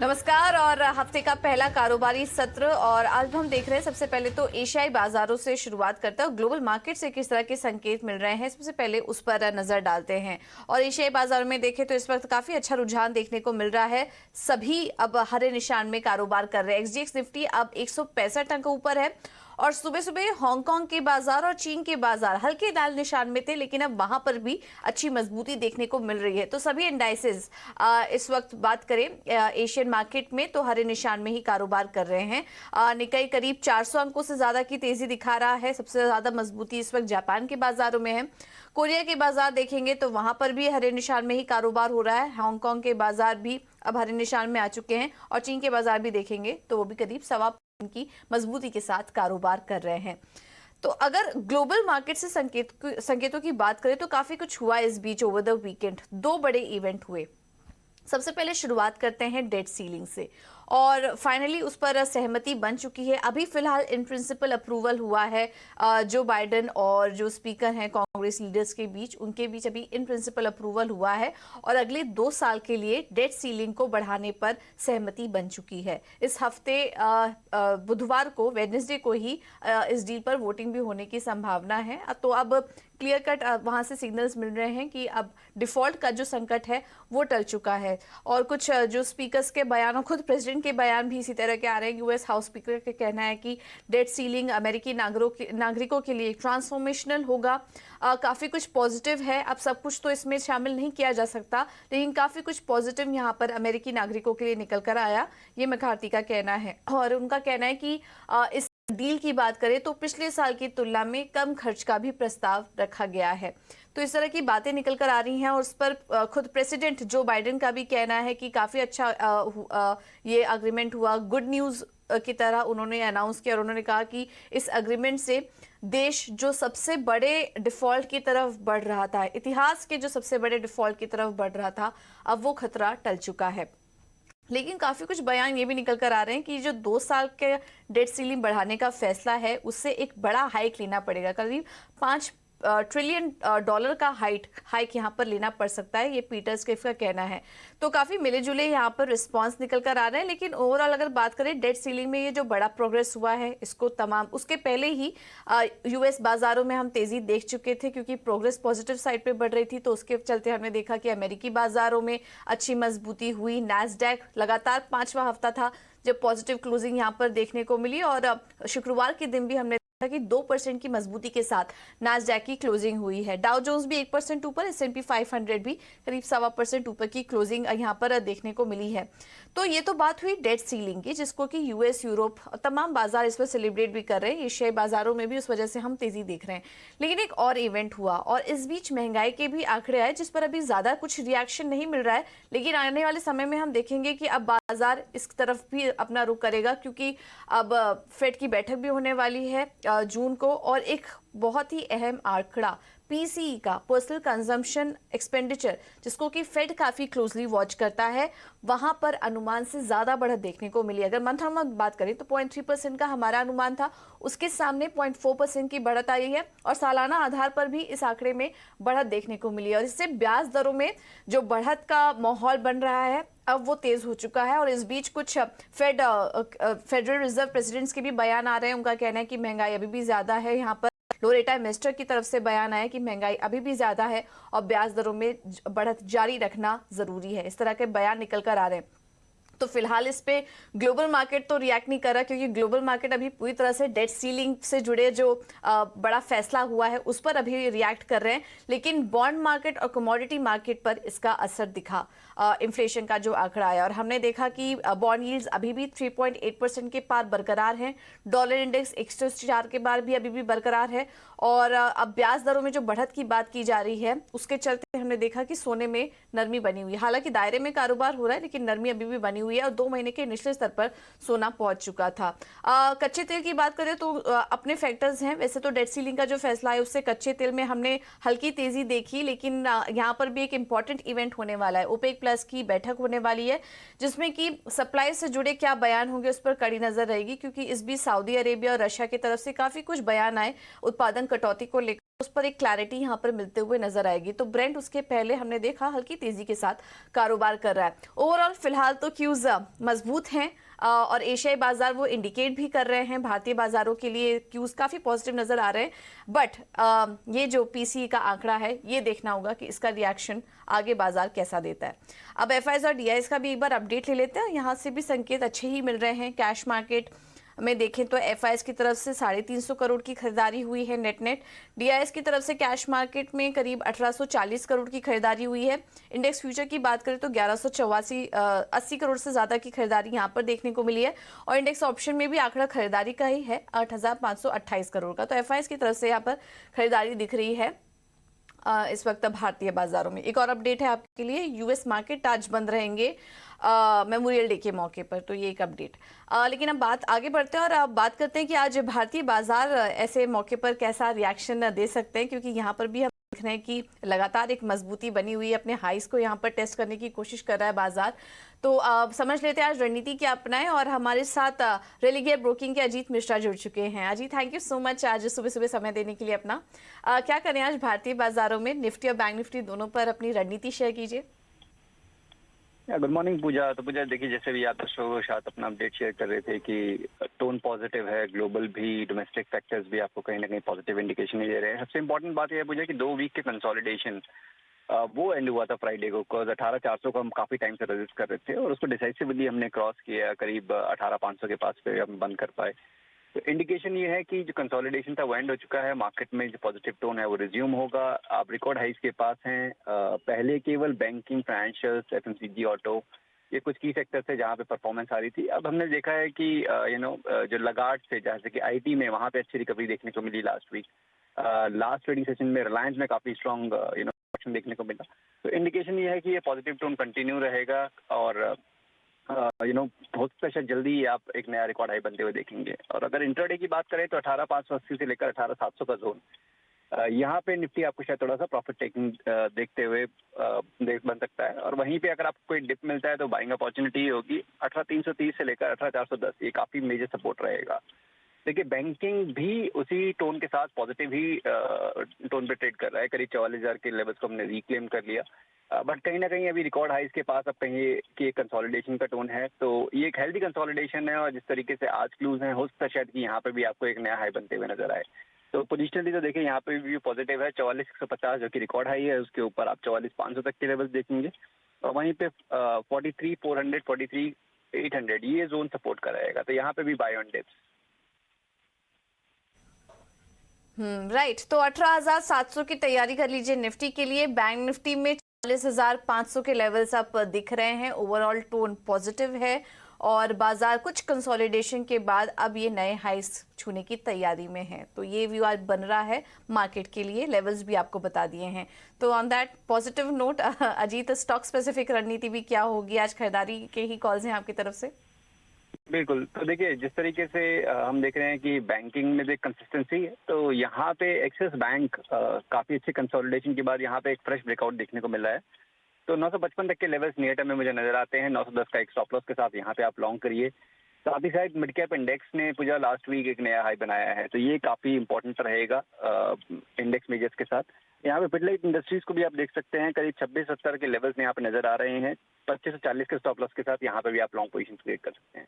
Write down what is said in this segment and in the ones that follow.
नमस्कार और हफ्ते का पहला कारोबारी सत्र और आज हम देख रहे हैं सबसे पहले तो एशियाई बाजारों से शुरुआत करते हैं। ग्लोबल मार्केट से किस तरह के संकेत मिल रहे हैं सबसे पहले उस पर नजर डालते हैं। और एशियाई बाजारों में देखें तो इस वक्त काफी अच्छा रुझान देखने को मिल रहा है। सभी अब हरे निशान में कारोबार कर रहे हैं। एक्सजीएक्स निफ्टी अब 165 अंक ऊपर है और सुबह सुबह हांगकांग के बाजार और चीन के बाजार हल्के लाल निशान में थे, लेकिन अब वहां पर भी अच्छी मजबूती देखने को मिल रही है। तो सभी इंडाइसेस इस वक्त बात करें एशियन मार्केट में तो हरे निशान में ही कारोबार कर रहे हैं। निकाई करीब 400 अंकों से ज्यादा की तेजी दिखा रहा है। सबसे ज्यादा मजबूती इस वक्त जापान के बाजारों में है। कोरिया के बाजार देखेंगे तो वहां पर भी हरे निशान में ही कारोबार हो रहा है। हांगकांग के बाजार भी अब हरे निशान में आ चुके हैं और चीन के बाजार भी देखेंगे तो वो भी करीब सवा की मजबूती के साथ कारोबार कर रहे हैं। तो अगर ग्लोबल मार्केट से संकेतों की बात करें तो काफी कुछ हुआ इस बीच। ओवर द वीकेंड दो बड़े इवेंट हुए। सबसे पहले शुरुआत करते हैं डेट सीलिंग से और फाइनली उस पर सहमति बन चुकी है। अभी फिलहाल इन प्रिंसिपल अप्रूवल हुआ है जो बाइडेन और जो स्पीकर हैं कांग्रेस लीडर्स के बीच, उनके बीच अभी इन प्रिंसिपल अप्रूवल हुआ है और अगले 2 साल के लिए डेट सीलिंग को बढ़ाने पर सहमति बन चुकी है। इस हफ्ते बुधवार को वेडनेसडे को ही इस डील पर वोटिंग भी होने की संभावना है। तो अब क्लियर कट वहां से सिग्नल्स मिल रहे हैं कि अब डिफॉल्ट का जो संकट है वो टल चुका है। और कुछ जो स्पीकर्स के बयान और खुद प्रेसिडेंट के बयान भी इसी तरह के आ रहे हैं। यूएस हाउस स्पीकर का कहना है कि डेट सीलिंग अमेरिकी नागरिकों के लिए ट्रांसफॉर्मेशनल होगा। काफी कुछ पॉजिटिव है। अब सब कुछ तो इसमें शामिल नहीं किया जा सकता, लेकिन काफी कुछ पॉजिटिव यहाँ पर अमेरिकी नागरिकों के लिए निकल कर आया, ये मैकार्थी का कहना है। और उनका कहना है कि इस डील की बात करें तो पिछले साल की तुलना में कम खर्च का भी प्रस्ताव रखा गया है। तो इस तरह की बातें निकल कर आ रही हैं और उस पर खुद प्रेसिडेंट जो बाइडेन का भी कहना है कि काफी अच्छा ये एग्रीमेंट हुआ। गुड न्यूज की तरह उन्होंने अनाउंस किया और उन्होंने कहा कि इस एग्रीमेंट से देश जो सबसे बड़े डिफॉल्ट की तरफ बढ़ रहा था, इतिहास के जो सबसे बड़े डिफॉल्ट की तरफ बढ़ रहा था, अब वो खतरा टल चुका है। लेकिन काफी कुछ बयान ये भी निकल कर आ रहे हैं कि जो 2 साल के डेट सीलिंग बढ़ाने का फैसला है उससे एक बड़ा हाइक लेना पड़ेगा। करीब 5 ट्रिलियन डॉलर का हाइक यहाँ पर लेना पड़ सकता है, ये पीटर स्किफ का कहना है। तो काफी मिले जुले यहाँ पर रिस्पांस निकल कर आ रहे हैं। लेकिन ओवरऑल अगर बात करें डेट सीलिंग में ये जो बड़ा प्रोग्रेस हुआ है इसको तमाम उसके पहले ही यूएस बाजारों में हम तेजी देख चुके थे क्योंकि प्रोग्रेस पॉजिटिव साइड पे बढ़ रही थी। तो उसके चलते हमने देखा कि अमेरिकी बाजारों में अच्छी मजबूती हुई। नैस्डैक लगातार 5वां हफ्ता था जब पॉजिटिव क्लोजिंग यहाँ पर देखने को मिली और शुक्रवार के दिन भी हमने कि 2% की मजबूती के साथ नैस्डैक की क्लोजिंग हुई है। डाउ जोन्स भी 1% ऊपर, S&P 500 भी करीब 1.25% ऊपर की क्लोजिंग यहाँ पर देखने को मिली है। तो ये तो बात हुई डेट सीलिंग की, जिसको कि यूएस, यूरोप और तमाम बाजार इस पर सेलिब्रेट भी कर रहे हैं। एशियाई बाजारों में भी उस वजह से हम तेजी देख रहे हैं। लेकिन एक और इवेंट हुआ और इस बीच महंगाई के भी आंकड़े आए जिस पर अभी ज्यादा कुछ रिएक्शन नहीं मिल रहा है। लेकिन आने वाले समय में हम देखेंगे कि अब बाजार इस तरफ भी अपना रुख करेगा क्योंकि अब फेड की बैठक भी होने वाली है जून को और एक बहुत ही अहम आंकड़ा पीसीई का, पर्सनल कंजम्पशन एक्सपेंडिचर, जिसको कि फेड काफी क्लोजली वॉच करता है, वहां पर अनुमान से ज्यादा बढ़त देखने को मिली। अगर मंथ ऑन मंथ बात करें तो 0.3% का हमारा अनुमान था, उसके सामने 0.4% की बढ़त आई है और सालाना आधार पर भी इस आंकड़े में बढ़त देखने को मिली है। और इससे ब्याज दरों में जो बढ़त का माहौल बन रहा है अब वो तेज हो चुका है। और इस बीच कुछ फेडरल रिजर्व प्रेसिडेंट्स के भी बयान आ रहे हैं। उनका कहना है कि महंगाई अभी भी ज्यादा है। यहाँ पर लोरेटा मिस्टर की तरफ से बयान आया कि महंगाई अभी भी ज्यादा है और ब्याज दरों में बढ़त जारी रखना जरूरी है। इस तरह के बयान निकल कर आ रहे हैं। तो फिलहाल इस पे ग्लोबल मार्केट तो रिएक्ट नहीं कर रहा क्योंकि ग्लोबल मार्केट अभी पूरी तरह से डेट सीलिंग से जुड़े जो बड़ा फैसला हुआ है उस पर अभी रिएक्ट कर रहे हैं। लेकिन बॉन्ड मार्केट और कमोडिटी मार्केट पर इसका असर दिखा। इन्फ्लेशन का जो आंकड़ा आया और हमने देखा कि बॉन्ड यील्ड्स अभी भी 3.8% के पार बरकरार हैं। डॉलर इंडेक्स 104 के पार भी अभी भी बरकरार है। और अब ब्याज दरों में जो बढ़त की बात की जा रही है उसके चलते हमने देखा कि सोने में नरमी बनी हुई है। हालांकि दायरे में कारोबार हो रहा है लेकिन नरमी अभी भी बनी हुई है और 2 महीने के निचले स्तर पर सोना पहुंच चुका था। कच्चे तेल की बात करें तो अपने फैक्टर्स हैं। वैसे तो डेट सीलिंग का जो फैसला है उससे कच्चे तेल में हमने हल्की तेजी देखी, लेकिन यहाँ पर भी एक इंपॉर्टेंट इवेंट होने वाला है। ओपेक प्लस की बैठक होने वाली है जिसमें कि सप्लाई से जुड़े क्या बयान होंगे उस पर कड़ी नजर रहेगी क्योंकि इस बीच सऊदी अरेबिया और रशिया की तरफ से काफी कुछ बयान आए उत्पादन कटौती को लेकर। उस पर एक क्लैरिटी यहाँ पर मिलते हुए नजर आएगी। तो ब्रेंट उसके पहले हमने देखा हल्की तेजी के साथ कारोबार कर रहा है। ओवरऑल फिलहाल तो क्यूज मजबूत हैं और एशियाई बाजार वो इंडिकेट भी कर रहे हैं भारतीय बाजारों के लिए क्यूज काफी पॉजिटिव नजर आ रहे हैं। बट ये जो पीसी का आंकड़ा है ये देखना होगा कि इसका रिएक्शन आगे बाजार कैसा देता है। अब एफआईज और डीआईएस का भी एक बार अपडेट ले लेते हैं। यहाँ से भी संकेत अच्छे ही मिल रहे हैं। कैश मार्केट में देखें तो एफआईएस की तरफ से 350 करोड़ की खरीदारी हुई है नेट। डीआईएस की तरफ से कैश मार्केट में करीब 1840 करोड़ की खरीदारी हुई है। इंडेक्स फ्यूचर की बात करें तो 80 करोड़ से ज्यादा की खरीदारी यहां पर देखने को मिली है और इंडेक्स ऑप्शन में भी आंकड़ा खरीदारी का ही है 8528 करोड़ का। तो एफआईएस की तरफ से यहाँ पर खरीदारी दिख रही है इस वक्त भारतीय बाजारों में। एक और अपडेट है आपके लिए, यूएस मार्केट आज बंद रहेंगे मेमोरियल डे के मौके पर, तो ये एक अपडेट। लेकिन अब बात आगे बढ़ते हैं और अब बात करते हैं कि आज भारतीय बाजार ऐसे मौके पर कैसा रिएक्शन दे सकते हैं, क्योंकि यहाँ पर भी हम देख रहे हैं कि लगातार एक मजबूती बनी हुई है। अपने हाइस को यहाँ पर टेस्ट करने की कोशिश कर रहा है बाजार। तो समझ लेते हैं आज रणनीति क्या अपनाएं और हमारे साथ रेलिगेयर ब्रोकिंग के अजीत मिश्रा जुड़ चुके हैं। Ajit, thank you so much आज सुबह सुबह समय देने के लिए अपना। क्या करें आज भारतीय बाजारों में, निफ्टी और बैंक निफ्टी दोनों पर अपनी रणनीति शेयर कीजिए। गुड मॉर्निंग पूजा। तो पूजा देखिए, जैसे भी आप दर्शकों के साथ अपना अपडेट शेयर कर रहे थे कि टोन पॉजिटिव है, ग्लोबल भी, डोमेस्टिक फैक्टर्स भी आपको कहीं ना कहीं पॉजिटिव इंडिकेशन ही दे रहे हैं। सबसे इंपॉर्टेंट बात यह है पूजा कि 2 वीक के कंसोलिडेशन वो एंड हुआ था फ्राइडे को। 18,400 को हम काफी टाइम से रजिस्ट कर रहे थे और उसको डिसाइसिवली हमने क्रॉस किया, करीब 18,500 के पास पे हम बंद कर पाए। तो इंडिकेशन ये है कि जो कंसोलिडेशन था वो एंड हो चुका है। मार्केट में जो पॉजिटिव टोन है वो रिज्यूम होगा। आप रिकॉर्ड हाइस के पास हैं। पहले केवल बैंकिंग, फाइनेंशियल्स, एफएमसीजी, ऑटो, ये कुछ की सेक्टर थे जहाँ पे परफॉर्मेंस आ रही थी। अब हमने देखा है कि जो लगाट से, जैसे कि आईटी में, वहाँ पे अच्छी रिकवरी देखने को मिली last week. Last trading session में रिलायंस में काफी स्ट्रॉन्ग ऑप्शन देखने को मिला। तो इंडिकेशन ये है कि ये पॉजिटिव टोन कंटिन्यू रहेगा और हो सकता है जल्दी आप एक नया रिकॉर्ड हाई बनते हुए देखेंगे। और अगर इंट्राडे की बात करें तो 18,580 से लेकर 18,700 का जोन, यहाँ पे निफ्टी आपको शायद थोड़ा सा प्रॉफिट टेकिंग देखते हुए बन सकता है। और वहीं पे अगर आपको कोई डिप मिलता है तो बाइंग अपॉर्चुनिटी होगी 18,330 से लेकर 18,410, ये काफी मेजर सपोर्ट रहेगा। देखिए, बैंकिंग भी उसी टोन के साथ पॉजिटिव ही टोन पे ट्रेड कर रहा है। करीब 44,000 के लेवल्स को हमने रिक्लेम कर लिया। बट कहीं ना कहीं अभी रिकॉर्ड हाइस के पास अब कहीं कि कंसोलिडेशन का टोन है। तो ये एक हेल्दी कंसोलिडेशन है और जिस तरीके से आज क्लूज है, हो सकता है शायद कि यहाँ पे भी आपको एक नया हाई बनते हुए नजर आए। तो पोजिशनली तो देखिए यहाँ पे भी पॉजिटिव है। 44,150 जो कि रिकॉर्ड हाई है, उसके ऊपर आप 44,500 तक के लेवल्स देखेंगे और वहीं पे 43,400, 43,800 ये जोन सपोर्ट कराएगा। तो यहाँ पे भी बाय ऑन डिप्स। राइट। तो 18,700 की तैयारी कर लीजिए निफ्टी के लिए। बैंक निफ्टी में 40,500 के लेवल्स आप दिख रहे हैं। ओवरऑल टोन पॉजिटिव है और बाजार कुछ कंसोलिडेशन के बाद अब ये नए हाइस छूने की तैयारी में है। तो ये व्यू आज बन रहा है मार्केट के लिए। लेवल्स भी आपको बता दिए हैं। तो on that positive note Ajit, stock specific रणनीति भी क्या होगी? आज खरीदारी के ही कॉल्स हैं आपकी तरफ से? बिल्कुल। तो देखिए, जिस तरीके से हम देख रहे हैं कि बैंकिंग में जो कंसिस्टेंसी है, तो यहाँ पे एक्सिस बैंक काफी अच्छे कंसोलिडेशन के बाद यहाँ पे एक फ्रेश ब्रेकआउट देखने को मिल रहा है। तो 955 तक के लेवल्स नियर टर्म में मुझे नजर आते हैं। 910 का एक स्टॉप लॉस के साथ यहाँ पे आप लॉन्ग करिए। साथ ही साथ मिड कैप इंडेक्स ने पूजा लास्ट वीक एक नया हाई बनाया है, तो ये काफी इंपॉर्टेंट रहेगा इंडेक्स मेजर्स के साथ। यहाँ पे पिडलाइट इंडस्ट्रीज को भी आप देख सकते हैं, करीब 2670 के लेवल्स यहाँ पे नजर आ रहे हैं। 2540 के स्टॉप लॉस के साथ यहाँ पे भी आप लॉन्ग पोजीशन क्रिएट कर सकते हैं।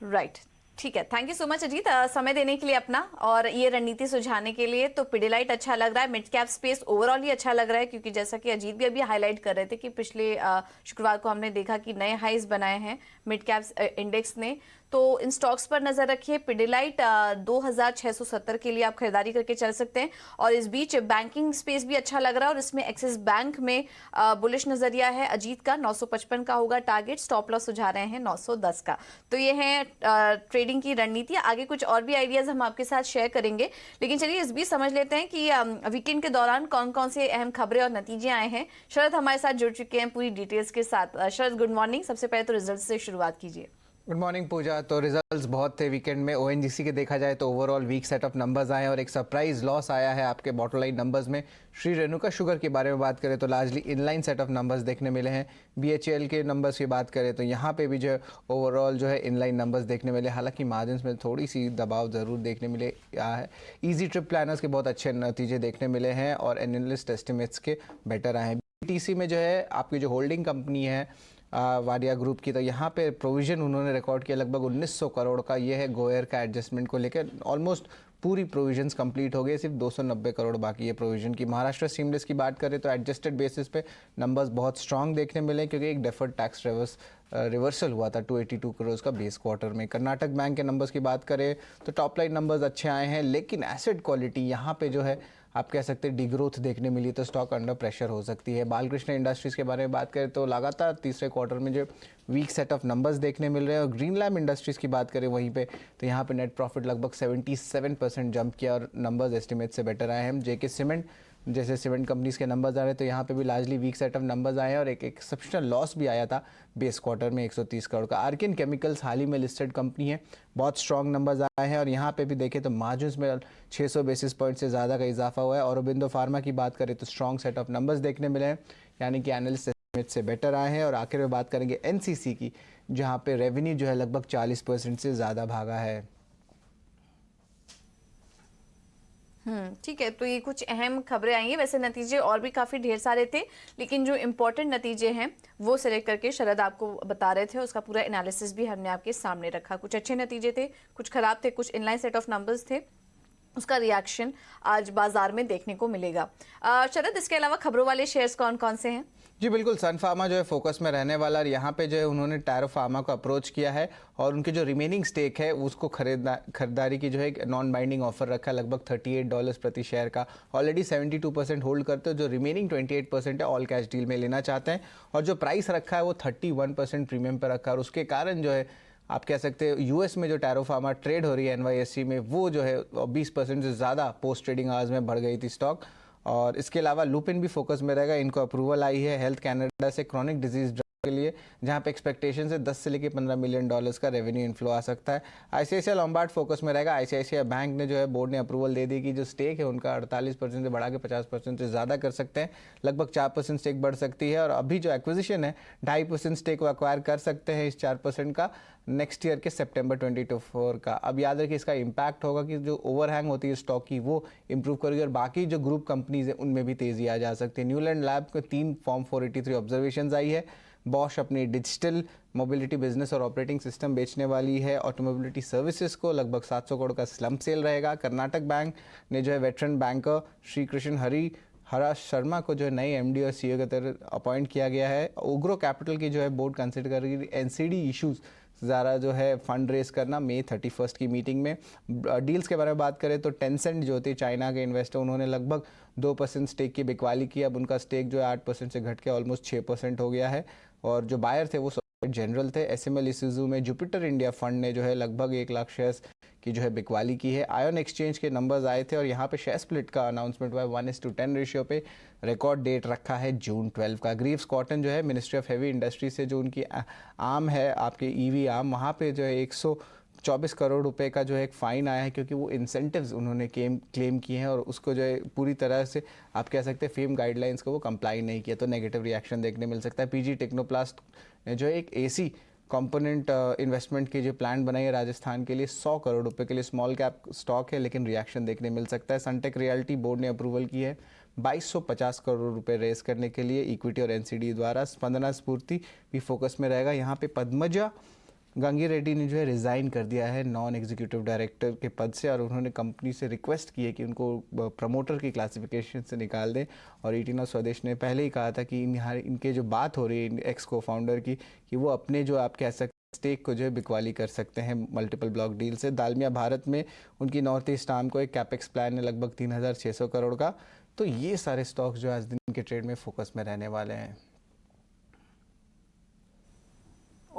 राइट, ठीक है। Thank you so much Ajit समय देने के लिए अपना और ये रणनीति सुझाने के लिए। तो पिडिलाइट अच्छा लग रहा है, मिड कैप स्पेस ओवरऑल ही अच्छा लग रहा है, क्योंकि जैसा कि अजीत भी अभी हाईलाइट कर रहे थे कि पिछले शुक्रवार को हमने देखा कि नए हाइज बनाए हैं मिड कैप इंडेक्स ने। तो इन स्टॉक्स पर नजर रखिए। पिडिलाइट 2,670 के लिए आप खरीदारी करके चल सकते हैं। और इस बीच बैंकिंग स्पेस भी अच्छा लग रहा है और इसमें एक्सिस बैंक में बुलिश नजरिया है अजीत का। 955 का होगा टारगेट, स्टॉप लॉस सुझा रहे हैं 910 का। तो ये है ट्रेडिंग की रणनीति। आगे कुछ और भी आइडियाज हम आपके साथ शेयर करेंगे, लेकिन चलिए इस बीच समझ लेते हैं कि वीकेंड के दौरान कौन कौन से अहम खबरें और नतीजे आए हैं। शरद हमारे साथ जुड़ चुके हैं पूरी डिटेल्स के साथ। शरद, गुड मॉर्निंग। सबसे पहले तो रिजल्ट से शुरुआत कीजिए। गुड मॉर्निंग पूजा। तो रिजल्ट्स बहुत थे वीकेंड में। ओएनजीसी के देखा जाए तो overall weak set of numbers आए हैं और एक सरप्राइज लॉस आया है आपके बॉटम लाइन नंबर्स में। श्री रेणुका शुगर के बारे में बात करें तो largely inline set of numbers देखने मिले हैं। बीएचईएल के नंबर्स की बात करें तो यहाँ पे भी जो है ओवरऑल जो है इनलाइन नंबर्स देखने मिले। हालांकि मार्जिन में थोड़ी सी दबाव ज़रूर देखने मिले है। ईजी ट्रिप प्लानर्स के बहुत अच्छे नतीजे देखने मिले हैं और एनालिस्ट एस्टिमेट्स के बेटर आए हैं। बीटीसी में जो है आपकी जो होल्डिंग कंपनी है वाडिया ग्रुप की, तो यहाँ पे प्रोविज़न उन्होंने रिकॉर्ड किया लगभग 1900 करोड़ का। ये है गोयर का एडजस्टमेंट को लेकर ऑलमोस्ट पूरी प्रोविजंस कंप्लीट हो गई, सिर्फ 290 करोड़ बाकी है प्रोविजन की। महाराष्ट्र सीमलेस की बात करें तो एडजस्टेड बेसिस पे नंबर्स बहुत स्ट्रांग देखने मिले क्योंकि एक डेफर्ड टैक्स रिवर्सल हुआ था 282 करोड़ का बेस क्वार्टर में। कर्नाटक बैंक के नंबर्स की बात करें तो टॉप लाइन नंबर्स अच्छे आए हैं, लेकिन एसेट क्वालिटी यहाँ पे जो है आप कह सकते हैं डिग्रोथ देखने मिली, तो स्टॉक अंडर प्रेशर हो सकती है। बालकृष्ण इंडस्ट्रीज़ के बारे में बात करें तो लगातार तीसरे क्वार्टर में जो वीक सेट ऑफ नंबर्स देखने मिल रहे हैं। और ग्रीन लैम्प इंडस्ट्रीज़ की बात करें वहीं पे तो यहाँ पे नेट प्रॉफिट लगभग 77% जंप किया और नंबर्स एस्टिमेट से बेटर आए हैं। जेके सीमेंट जैसे सीमेंट कंपनीज के नंबर्स आ रहे हैं तो यहाँ पे भी largely weak set of numbers आए हैं और एक एक्सेप्शनल लॉस भी आया था बेस क्वार्टर में 130 करोड़ का। आर्किन केमिकल्स हाल ही में लिस्टेड कंपनी है, बहुत स्ट्रॉन्ग नंबर्स आए हैं और यहाँ पे भी देखें तो मार्जिन्स में 600 बेसिस पॉइंट से ज़्यादा का इजाफा हुआ है। औरोबिंदो फार्मा की बात करें तो स्ट्रॉन्ग सेट ऑफ नंबर्स देखने मिले हैं, यानी कि एनालिस्ट एस्टिमेट से बेटर आए हैं। और आखिर में बात करेंगे एनसीसी की, जहाँ पे रेवेन्यू जो है लगभग 40% से ज़्यादा भागा है। ठीक है। तो ये कुछ अहम खबरें आई हैं। वैसे नतीजे और भी काफी ढेर सारे थे, लेकिन जो इम्पोर्टेंट नतीजे हैं वो सिलेक्ट करके शरद आपको बता रहे थे, उसका पूरा एनालिसिस भी हमने आपके सामने रखा। कुछ अच्छे नतीजे थे, कुछ खराब थे, कुछ इनलाइन सेट ऑफ नंबर्स थे। उसका रिएक्शन आज बाजार में देखने को मिलेगा। शरद, इसके अलावा खबरों वाले शेयर्स कौन कौन से हैं? जी बिल्कुल, सन फार्मा जो है फोकस में रहने वाला और यहाँ पे जो है उन्होंने टायरो फार्मा को अप्रोच किया है और उनके जो रिमेनिंग स्टेक है उसको खरीदारी की जो है एक नॉन बाइंडिंग ऑफर रखा है लगभग $38 प्रति शेयर का। ऑलरेडी 72% होल्ड करते हो, जो रिमेनिंग 28% है ऑल कैश डील में लेना चाहते हैं और जो प्राइस रखा है वो 31% प्रीमियम पर रखा है। और उसके कारण जो है आप कह सकते हैं यूएस में जो टायरो फार्मा ट्रेड हो रही है एनवाईएसई में, वो जो है 20% से ज़्यादा पोस्ट ट्रेडिंग आवर्स में बढ़ गई थी स्टॉक। और इसके अलावा लुपिन भी फोकस में रहेगा, इनको अप्रूवल आई है हेल्थ कैनेडा से क्रॉनिक डिजीज के लिए, जहां पे एक्सपेक्टेशन से 10 से लेकर $15 मिलियन का रेवेन्यू इनफ्लो आ सकता है। आईसीआईसीआई लॉम्बार्ड फोकस में रहेगा। आईसीआईसीआई बैंक ने जो है बोर्ड ने अप्रूवल दे दी कि जो स्टेक है उनका 48% से बढ़ा के 50% से ज़्यादा कर सकते हैं, लगभग 4% स्टेक बढ़ सकती है। और अभी जो एक्विजिशन है 2.5% स्टेक वो एक्वायर कर सकते हैं इस 4% का नेक्स्ट ईयर के सितंबर 2024 का। अब याद रखिए इसका इम्पैक्ट होगा कि जो ओवरहैंग होती है स्टॉक की वो इंप्रूव करेगी और बाकी जो ग्रुप कंपनीज है उनमें भी तेजी आ जा सकती है। न्यूलैंड लैब को 3 फॉर्म 483 ऑब्जर्वेशन आई है। बॉश अपनी डिजिटल मोबिलिटी बिजनेस और ऑपरेटिंग सिस्टम बेचने वाली है। ऑटोमोबिलिटी सर्विसेज को लगभग 700 करोड़ का स्लम्प सेल रहेगा। कर्नाटक बैंक ने जो है वेटरन बैंकर श्री कृष्ण हरा शर्मा को जो है नए एमडी और सीईओ के तरह अपॉइंट किया गया है। उग्रो कैपिटल की जो है बोर्ड कंसिडर करेगी एनसीडी इश्यूज ज़रा जो है फंड रेस करना May 31 की मीटिंग में। डील्स के बारे में बात करें तो टेंसेंट जो थी चाइना के इन्वेस्टर, उन्होंने लगभग 2% स्टेक की बिकवाली की। अब उनका स्टेक जो है 8% से घट के ऑलमोस्ट 6% हो गया है और जो बायर थे वो जनरल थे। एसएमएल इशूजू में जुपिटर इंडिया फंड ने जो है लगभग 1 लाख शेयर्स की जो है बिकवाली की है। आयन एक्सचेंज के नंबर्स आए थे और यहाँ पे शेयर स्प्लिट का अनाउंसमेंट हुआ है 1:10 रेशियो पे। रिकॉर्ड डेट रखा है जून 12 का। ग्रीव्स कॉटन जो है मिनिस्ट्री ऑफ हैवी इंडस्ट्री से जो उनकी आर्म है आपके ईवी आर्म, वहाँ पे जो है 124 करोड़ रुपए का जो है एक फ़ाइन आया है क्योंकि वो इंसेंटिव्स उन्होंने क्लेम किए हैं और उसको जो है पूरी तरह से आप कह सकते हैं फेम गाइडलाइंस को वो कंप्लाई नहीं किया, तो नेगेटिव रिएक्शन देखने मिल सकता है। पीजी टेक्नोप्लास्ट ने जो है एक एसी कंपोनेंट इन्वेस्टमेंट की जो प्लान बनाई है राजस्थान के लिए 100 करोड़ रुपए के लिए, स्मॉल कैप स्टॉक है लेकिन रिएक्शन देखने मिल सकता है। सनटेक रियल्टी बोर्ड ने अप्रूवल की है 2250 करोड़ रुपए रेस करने के लिए इक्विटी और एनसीडी द्वारा। स्पंदना स्फूर्ति भी फोकस में रहेगा। यहाँ पे पद्मजा गंगी रेड्डी ने जो है रिज़ाइन कर दिया है नॉन एग्जीक्यूटिव डायरेक्टर के पद से और उन्होंने कंपनी से रिक्वेस्ट की है कि उनको प्रमोटर की क्लासिफिकेशन से निकाल दें। और ईटिना स्वदेश ने पहले ही कहा था कि इनके जो बात हो रही है एक्स को फाउंडर की कि वो अपने जो आप कह सकते स्टेक को जो है बिकवाली कर सकते हैं मल्टीपल ब्लॉक डील से। दालमिया भारत में उनकी नॉर्थ ईस्ट आर्म को एक कैपेक्स प्लान है लगभग 3600 करोड़ का। तो ये सारे स्टॉक्स जो आज दिन के ट्रेड में फोकस में रहने वाले हैं।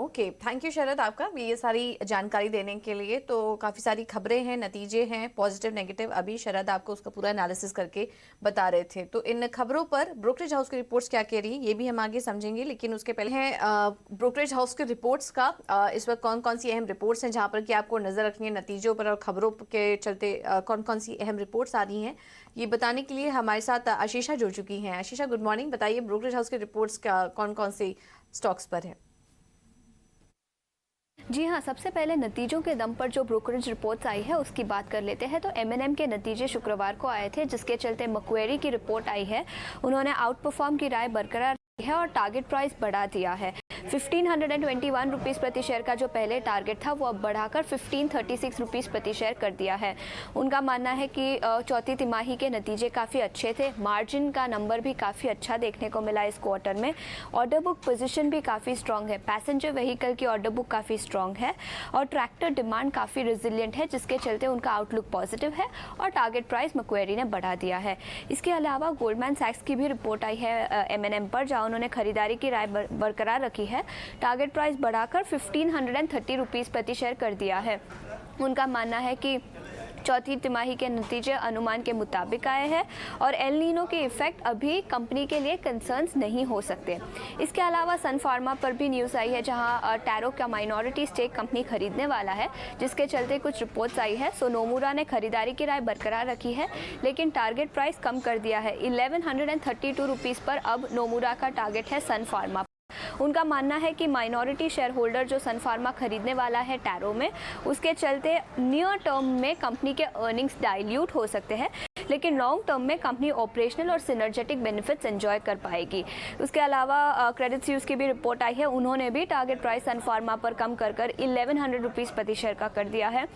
ओके, थैंक यू शरद आपका ये सारी जानकारी देने के लिए। तो काफ़ी सारी खबरें हैं, नतीजे हैं, पॉजिटिव नेगेटिव, अभी शरद आपको उसका पूरा एनालिसिस करके बता रहे थे। तो इन खबरों पर ब्रोकरेज हाउस की रिपोर्ट्स क्या कह रही है ये भी हम आगे समझेंगे, लेकिन उसके पहले हैं ब्रोकरेज हाउस की रिपोर्ट्स का। इस वक्त कौन कौन सी अहम रिपोर्ट्स हैं जहाँ पर कि आपको नज़र रखनी है नतीजों पर और खबरों के चलते कौन कौन सी अहम रिपोर्ट्स आ रही हैं, ये बताने के लिए हमारे साथ आशीषा जुड़ चुकी हैं। आशीषा, गुड मॉर्निंग। बताइए ब्रोकरेज हाउस की रिपोर्ट्स का कौन कौन सी स्टॉक्स पर है? जी हाँ, सबसे पहले नतीजों के दम पर जो ब्रोकरेज रिपोर्ट्स आई है उसकी बात कर लेते हैं। तो M&M के नतीजे शुक्रवार को आए थे, जिसके चलते मक्वेरी की रिपोर्ट आई है। उन्होंने आउट परफॉर्म की राय बरकरार रखी है और टारगेट प्राइस बढ़ा दिया है। 1521 रुपीज़ प्रति शेयर का जो पहले टारगेट था वो अब बढ़ाकर 1536 रुपीज़ प्रति शेयर कर दिया है। उनका मानना है कि चौथी तिमाही के नतीजे काफ़ी अच्छे थे, मार्जिन का नंबर भी काफ़ी अच्छा देखने को मिला इस क्वार्टर में। ऑर्डर बुक पोजीशन भी काफ़ी स्ट्रांग है, पैसेंजर व्हीकल की ऑर्डर बुक काफ़ी स्ट्रांग है और ट्रैक्टर डिमांड काफ़ी रिजिलियंट है, जिसके चलते उनका आउटलुक पॉजिटिव है और टारगेट प्राइस मक्वेरी ने बढ़ा दिया है। इसके अलावा गोल्डमैन सैक्स की भी रिपोर्ट आई है M&M पर, जहाँ उन्होंने खरीदारी की राय बरकरार रखी है। टारगेट प्राइस बढ़ाकर 1530 रुपीज़ प्रति शेयर कर दिया है। उनका मानना है कि चौथी तिमाही के नतीजे अनुमान के मुताबिक आए हैं और एल नीनो के इफेक्ट अभी कंपनी के लिए कंसर्न्स नहीं हो सकते। इसके अलावा सन फार्मा पर भी न्यूज़ आई है, जहां टैरो का माइनॉरिटी स्टेक कंपनी खरीदने वाला है, जिसके चलते कुछ रिपोर्ट्स आई है। सो नोमुरा ने खरीदारी की राय बरकरार रखी है, लेकिन टारगेट प्राइस कम कर दिया है। 1132 रुपीज़ पर अब नोमुरा का टारगेट है सन फार्मा। उनका मानना है कि माइनॉरिटी शेयर होल्डर जो सन फार्मा खरीदने वाला है टैरो में, उसके चलते नियर टर्म में कंपनी के अर्निंग्स डाइल्यूट हो सकते हैं, लेकिन लॉन्ग टर्म में कंपनी ऑपरेशनल और सिनर्जेटिक बेनिफिट्स एंजॉय कर पाएगी। उसके अलावा क्रेडिट स्विस की भी रिपोर्ट आई है, उन्होंने भी टारगेट प्राइस सन फार्मा पर कम कर 1100 रुपीज़ प्रति शेयर का कर दिया है।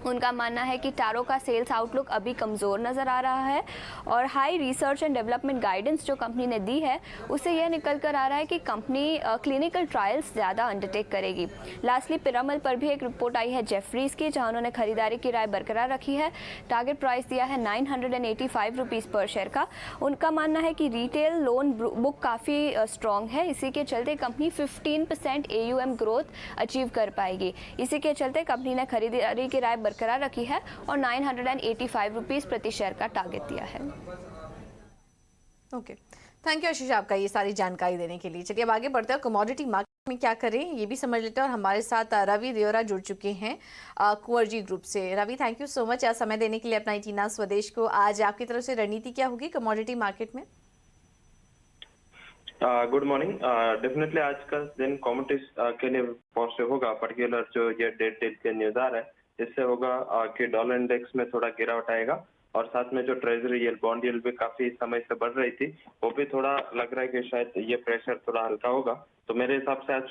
उनका मानना है कि टैरो का सेल्स आउटलुक अभी कमज़ोर नज़र आ रहा है और high research and development guidance जो कंपनी ने दी है उससे यह निकल कर आ रहा है कि कंपनी क्लिनिकल ट्रायल्स ज़्यादा अंडरटेक करेगी। लास्टली पिरामल पर भी एक रिपोर्ट आई है जेफरीज की, जहां उन्होंने खरीदारी की राय बरकरार रखी है। टारगेट प्राइस दिया है 985 रुपीज़ पर शेयर का। उनका मानना है कि रिटेल लोन बुक काफ़ी स्ट्रॉन्ग है, इसी के चलते कंपनी 15% AUM ग्रोथ अचीव कर पाएगी। इसी के चलते कंपनी ने खरीदारी की राय बरकरार रखी है और 985 रुपीज़ प्रति शेयर का टारगेट दिया है। ओके, थैंक यू आशीष आपका ये सारी जानकारी देने के लिए। चलिए अब आगे बढ़ते हैं, कमोडिटी मार्केट में क्या करें ये भी समझ लेते हैं। और हमारे साथ रवि देवरा जुड़ चुके हैं कुंवरजी ग्रुप से। Ravi, thank you so much समय देने के लिए अपना टीना स्वदेश को। आज आपकी तरफ से रणनीति क्या होगी कमोडिटी मार्केट में? Good morning. डेफिनेटली आज का दिन कमोडिटीज के लिए पॉजिटिव होगा, पर्टिकुलर जो ये डेट के न्यूज आ रहा है इससे होगा कि डॉलर इंडेक्स में थोड़ा गिरावट आएगा और साथ में जो ट्रेजरी यील्ड बॉन्ड यील्ड भी काफी समय से बढ़ रही थी, वो भी थोड़ा लग रहा है कि शायद ये प्रेशर थोड़ा हल्का होगा। तो मेरे हिसाब से आज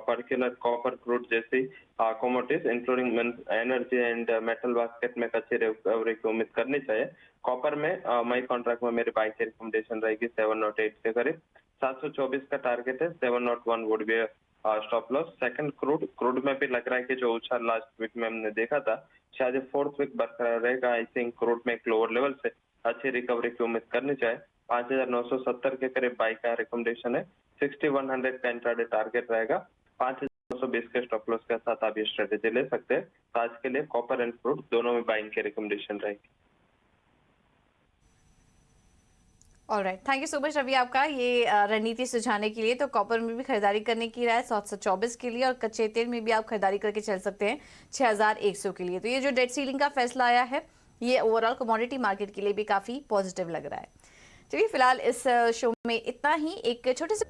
पर्टिकुलर कॉपर, क्रूड जैसी commodities including energy and metal basket में अच्छी रिकवरी की उम्मीद करनी चाहिए। कॉपर में मई कॉन्ट्रैक्ट में मेरी बाई की रिकमेंडेशन रहेगी 708 के करीब। 724 का टारगेट है, 701 would be stop loss. Second crude में भी लग रहा है कि जो उछाल लास्ट वीक में हमने देखा था शायद फोर्थ वीक बरकरार रहेगा। आई थिंक क्रूड में एक लोअर लेवल से अच्छी रिकवरी की उम्मीद करनी चाहिए। 5970 के करीब बाई का रिकमेंडेशन है। 6100 का इंट्राडे टारगेट रहेगा। 5920 के स्टॉप लॉस के साथ आप ये स्ट्रेटेजी ले सकते हैं। तो आज के लिए कॉपर एंड क्रूड दोनों में बाइंग की रिकमेंडेशन रहेगी। Alright, thank you so much Ravi आपका ये रणनीति सुझाने के लिए। तो कॉपर में भी खरीदारी करने की राय 724 के लिए और कच्चे तेल में भी आप खरीदारी करके चल सकते हैं 6100 के लिए। तो ये जो डेट सीलिंग का फैसला आया है ये ओवरऑल कमोडिटी मार्केट के लिए भी काफ़ी पॉजिटिव लग रहा है। चलिए फिलहाल इस शो में इतना ही। एक छोटे से